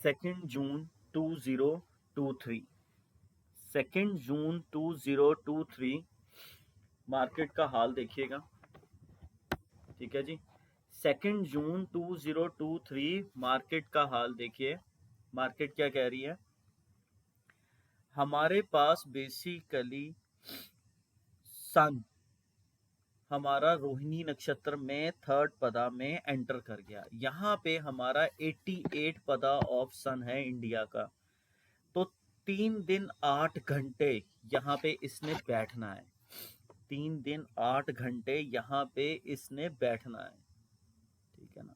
2 जून 2023 2 जून 2023 market का हाल देखिएगा। ठीक है जी, 2 जून 2023 मार्केट का हाल देखिए। मार्केट क्या कह रही है? हमारे पास बेसिकली सन हमारा रोहिणी नक्षत्र में थर्ड पदा में एंटर कर गया। यहाँ पे हमारा 88 पदा ऑफ सन है इंडिया का। तो 3 दिन 8 घंटे यहाँ पे इसने बैठना है। 3 दिन 8 घंटे यहाँ पे इसने बैठना है। ठीक है ना।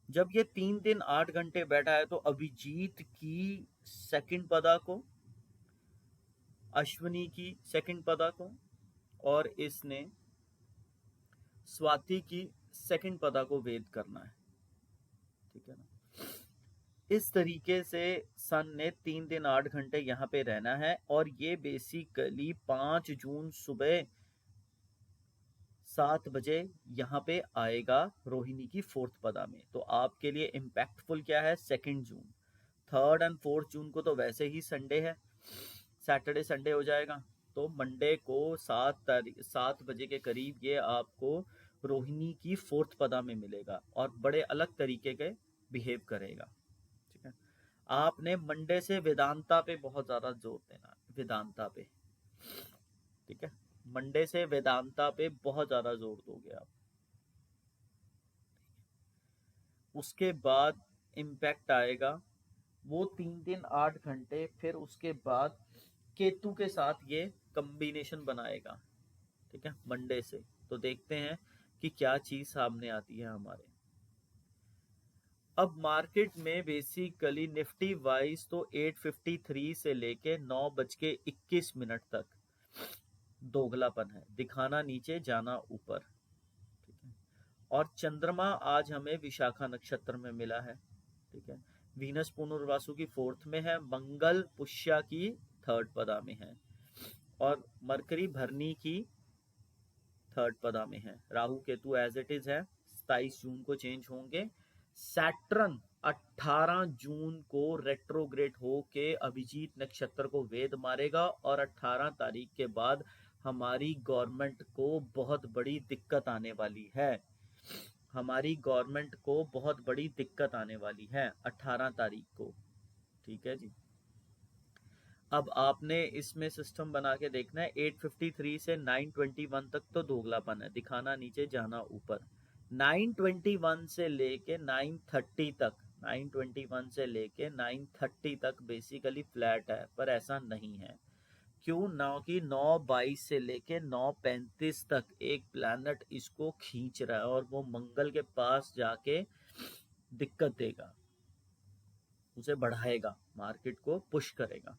जब ये 3 दिन 8 घंटे बैठा है तो अभिजीत की सेकंड पदा को, अश्विनी की सेकंड पदा को और इसने स्वाति की सेकंड पदा को वेद करना है। ठीक है ना। इस तरीके से सन ने 3 दिन 8 घंटे यहाँ पे रहना है और ये बेसिकली 5 जून सुबह 7 बजे यहाँ पे आएगा रोहिणी की फोर्थ पदा में। तो आपके लिए इम्पैक्टफुल क्या है? 2 जून। 3 और 4 जून को तो वैसे ही संडे है, सैटरडे संडे हो जाएगा। तो मंडे को 7 बजे के करीब ये आपको रोहिणी की फोर्थ पदा में मिलेगा और बड़े अलग तरीके के बिहेव करेगा। ठीक है। आपने मंडे से वेदांता पे बहुत ज्यादा जोर देना, वेदांता पे। ठीक है, मंडे से वेदांता पे बहुत ज्यादा जोर दोगे आप। उसके बाद इम्पैक्ट आएगा वो 3 दिन 8 घंटे, फिर उसके बाद केतु के साथ ये कॉम्बिनेशन बनाएगा। ठीक है, मंडे से। तो देखते हैं कि क्या चीज सामने आती है हमारे। अब मार्केट में बेसिकली निफ्टी वाइज तो 853 से लेके 9:21 तक दोगलापन है, दिखाना नीचे जाना ऊपर। ठीक है। और चंद्रमा आज हमें विशाखा नक्षत्र में मिला है। ठीक है। वीनस पुनर्वासु की फोर्थ में है, मंगल पुष्या की थर्ड पदा में है और मरकरी भरनी की थर्ड पदा में है। Rahu Ketu as it is है, 27 जून को चेंज होंगे। सैटर्न 18 जून को रेट्रोग्रेड होके अभिजीत नक्षत्र को वेद मारेगा और 18 तारीख के बाद हमारी गवर्नमेंट को बहुत बड़ी दिक्कत आने वाली है। हमारी गवर्नमेंट को बहुत बड़ी दिक्कत आने वाली है 18 तारीख को। ठीक है जी। अब आपने इसमें सिस्टम बना के देखना है। 853 से 921 तक तो दोगलापन है, दिखाना नीचे जाना ऊपर। 921 से लेके 930 तक, 921 से लेके 930 तक बेसिकली फ्लैट है, पर ऐसा नहीं है। क्यों ना कि 922 से लेके 935 तक एक प्लैनेट इसको खींच रहा है और वो मंगल के पास जाके दिक्कत देगा, उसे बढ़ाएगा, मार्केट को पुश करेगा।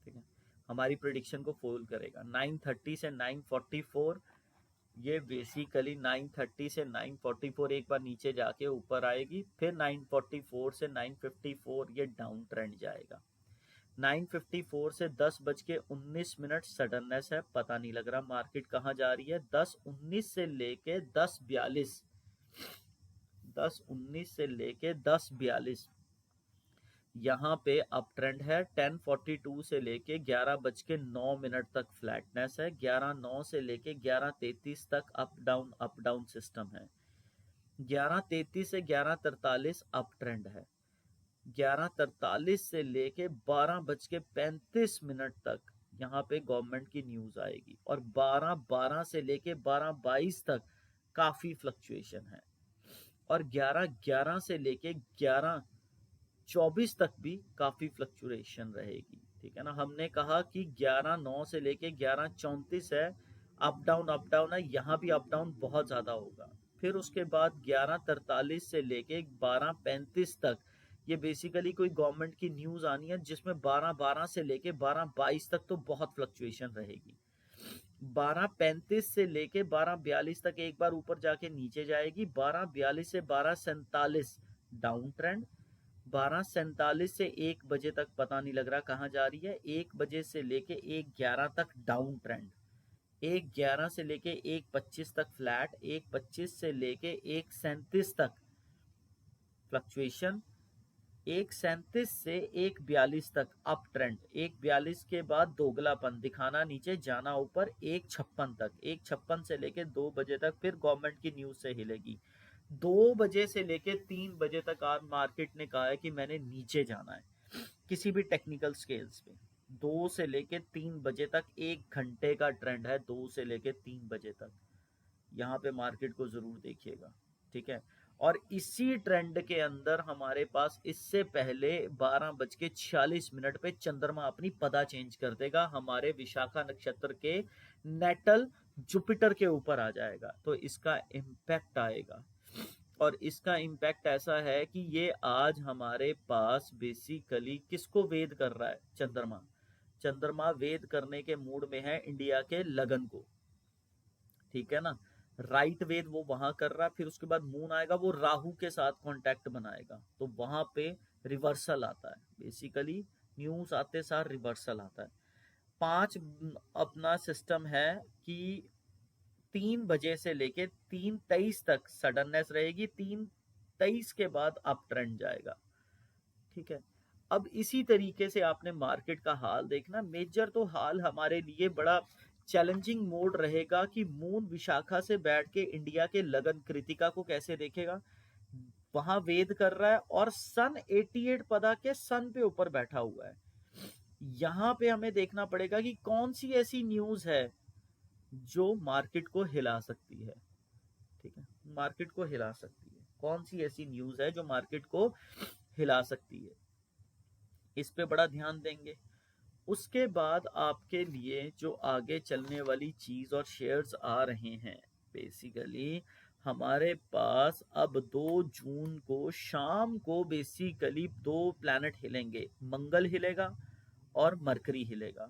ठीक है, हमारी प्रिडिक्शन को फॉल करेगा। 930 से 944, ये बेसिकली 930 से 944 एक बार नीचे जाके ऊपर आएगी, फिर 944 से 954 ये डाउन ट्रेंड जाएगा। 954 से 10:19 सडननेस है, पता नहीं लग रहा मार्केट कहाँ जा रही है। 10:19 से लेके 10:42, 10:19 से लेके 10:42 यहाँ पे अप ट्रेंड है। 10:42 से लेके 11:09 तक फ्लैटनेस है। 11:09 से लेके 11:33 तक अप डाउन सिस्टम है। 11:33 से 11:43 अप ट्रेंड है। 11:43 से लेके 12:35 तक यहाँ पे गवर्नमेंट की न्यूज आएगी और 12:12 से लेके 12:22 तक काफी फ्लक्चुएशन है और 11:11 से लेके 11:24 तक भी काफी फ्लक्चुएशन रहेगी। ठीक है ना। हमने कहा कि 11:09 से लेके 11:34 है, अप डाउन है, यहाँ भी अप डाउन बहुत ज्यादा होगा। फिर उसके बाद 11:43 से लेके 12:35 तक ये बेसिकली कोई गवर्नमेंट की न्यूज आनी है, जिसमें 12:12 से लेके 12:22 तक तो बहुत फ्लक्चुएशन रहेगी। 12:35 से लेके 12:42 तक एक बार ऊपर जाके नीचे जाएगी। 12:42 से 12:47 डाउन ट्रेंड। 12:47 से 1 बजे तक पता नहीं लग रहा कहाँ जा रही है। 1 बजे से लेके 1:11 तक डाउन ट्रेंड। 1:11 से लेके 1:25 तक फ्लैट। 1:25 से लेके 1:37 तक फ्लक्चुएशन। 1:37 से 1:42 तक अप ट्रेंड, 1:42 के बाद दोगलापन, दिखाना नीचे जाना ऊपर 1:56 तक, 1:56 से लेके 2 बजे तक फिर गवर्नमेंट की न्यूज से हिलेगी। 2 बजे से लेके 3 बजे तक आज मार्केट ने कहा है कि मैंने नीचे जाना है किसी भी टेक्निकल स्केल्स पे। 2 से लेके 3 बजे तक 1 घंटे का ट्रेंड है, 2 से लेके 3 बजे तक। यहाँ पे मार्केट को जरूर देखिएगा, ठीक है। और इसी ट्रेंड के अंदर हमारे पास इससे पहले 12:46 पे चंद्रमा अपनी पदा चेंज कर देगा, हमारे विशाखा नक्षत्र के नेटल जुपिटर के ऊपर आ जाएगा। तो इसका इम्पैक्ट आएगा, और इसका इम्पैक्ट ऐसा है कि ये आज हमारे पास बेसिकली किसको वेद कर रहा है? चंद्रमा। चंद्रमा वेद करने के मूड में है इंडिया के लगन को, ठीक है ना। राइट वेद वो वहां कर रहा है, फिर उसके बाद मून आएगा, वो राहु के साथ कांटेक्ट बनाएगा, तो वहां पे रिवर्सल आता है। बेसिकली न्यूज आते सार रिवर्सल आता है। 5 अपना सिस्टम है कि 3 बजे से लेके 3:23 तक सडननेस रहेगी, 3:23 के बाद अप ट्रेंड जाएगा, ठीक है। अब इसी तरीके से आपने मार्केट का हाल देखना। मेजर तो हाल हमारे लिए बड़ा चैलेंजिंग मोड रहेगा कि मून विशाखा से बैठ के इंडिया के लगन कृतिका को कैसे देखेगा, वहां वेद कर रहा है, और सन 88 पदा के सन पे ऊपर बैठा हुआ है। यहां पे हमें देखना पड़ेगा कि कौन सी ऐसी न्यूज है जो मार्केट को हिला सकती है, ठीक है। मार्केट को हिला सकती है, कौन सी ऐसी न्यूज है जो मार्केट को हिला सकती है, इस पे बड़ा ध्यान देंगे। उसके बाद आपके लिए जो आगे चलने वाली चीज और शेयर्स आ रहे हैं, बेसिकली हमारे पास अब 2 जून को शाम को बेसिकली 2 प्लैनेट हिलेंगे, मंगल हिलेगा और मरकरी हिलेगा,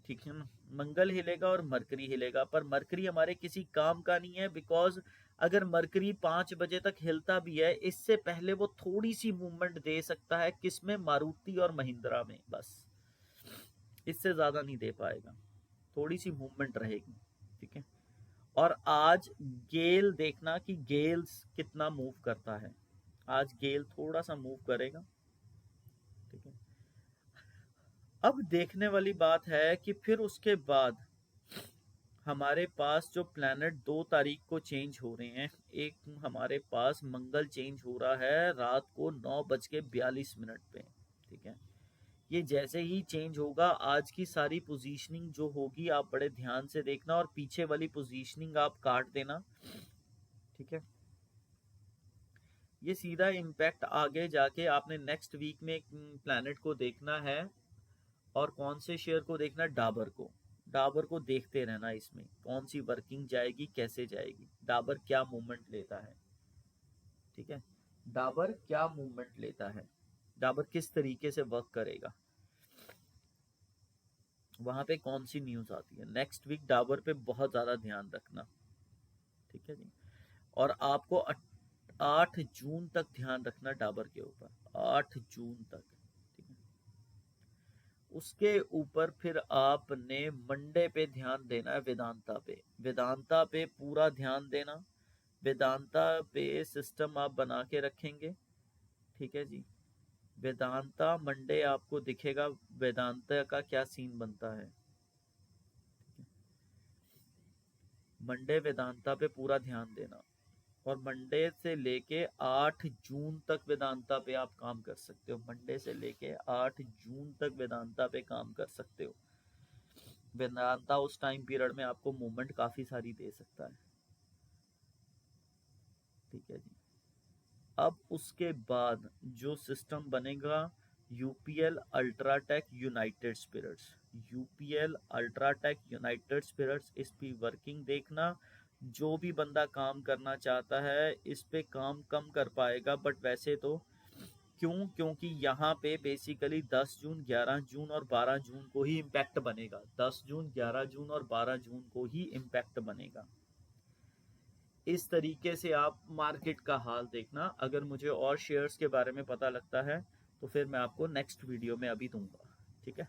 ठीक है ना। मंगल हिलेगा और मरकरी हिलेगा, पर मरकरी हमारे किसी काम का नहीं है, बिकॉज अगर मरकरी 5 बजे तक हिलता भी है, इससे पहले वो थोड़ी सी मूवमेंट दे सकता है, किसमें? मारुति और महिंद्रा में, बस इससे ज्यादा नहीं दे पाएगा, थोड़ी सी मूवमेंट रहेगी, ठीक है। और आज गेल देखना कि गेल्स कितना मूव करता है, आज गेल थोड़ा सा मूव करेगा, ठीक है। अब देखने वाली बात है कि फिर उसके बाद हमारे पास जो प्लैनेट 2 तारीख को चेंज हो रहे हैं, एक हमारे पास मंगल चेंज हो रहा है रात को 9:42 पे, ठीक है। ये जैसे ही चेंज होगा, आज की सारी पोजीशनिंग जो होगी आप बड़े ध्यान से देखना, और पीछे वाली पोजीशनिंग आप काट देना, ठीक है। ये सीधा इम्पैक्ट आगे जाके आपने नेक्स्ट वीक में प्लैनेट को देखना है, और कौन से शेयर को देखना है? डाबर को। डाबर को देखते रहना, इसमें कौन सी वर्किंग जाएगी, कैसे जाएगी, डाबर क्या मूवमेंट लेता है, ठीक है। डाबर क्या मूवमेंट लेता है, डाबर किस तरीके से वर्क करेगा, वहां पे कौन सी न्यूज आती है नेक्स्ट वीक, डाबर पे बहुत ज्यादा ध्यान रखना, ठीक है जी। और आपको 8 जून तक ध्यान रखना डाबर के ऊपर, 8 जून तक, ठीक है। उसके ऊपर फिर आपने मंडे पे ध्यान देना है, वेदांता पे, वेदांता पे पूरा ध्यान देना। वेदांता पे सिस्टम आप बना के रखेंगे, ठीक है जी। वेदांता मंडे आपको दिखेगा, वेदांता का क्या सीन बनता है, मंडे वेदांता पे पूरा ध्यान देना। और मंडे से लेके 8 जून तक वेदांता पे आप काम कर सकते हो, मंडे से लेके 8 जून तक वेदांता पे काम कर सकते हो। वेदांता उस टाइम पीरियड में आपको मूवमेंट काफी सारी दे सकता है, ठीक है जी। अब उसके बाद जो सिस्टम बनेगा, UPL UltraTech United Spirits, UPL UltraTech United Spirits, इस पे वर्किंग देखना। जो भी बंदा काम करना चाहता है इस पे काम कम कर पाएगा, बट वैसे तो क्यों? क्योंकि यहाँ पे बेसिकली 10 जून, 11 जून और 12 जून को ही इम्पैक्ट बनेगा, 10 जून, 11 जून और 12 जून को ही इम्पैक्ट बनेगा। इस तरीके से आप मार्केट का हाल देखना। अगर मुझे और शेयर्स के बारे में पता लगता है तो फिर मैं आपको नेक्स्ट वीडियो में अभी दूंगा, ठीक है।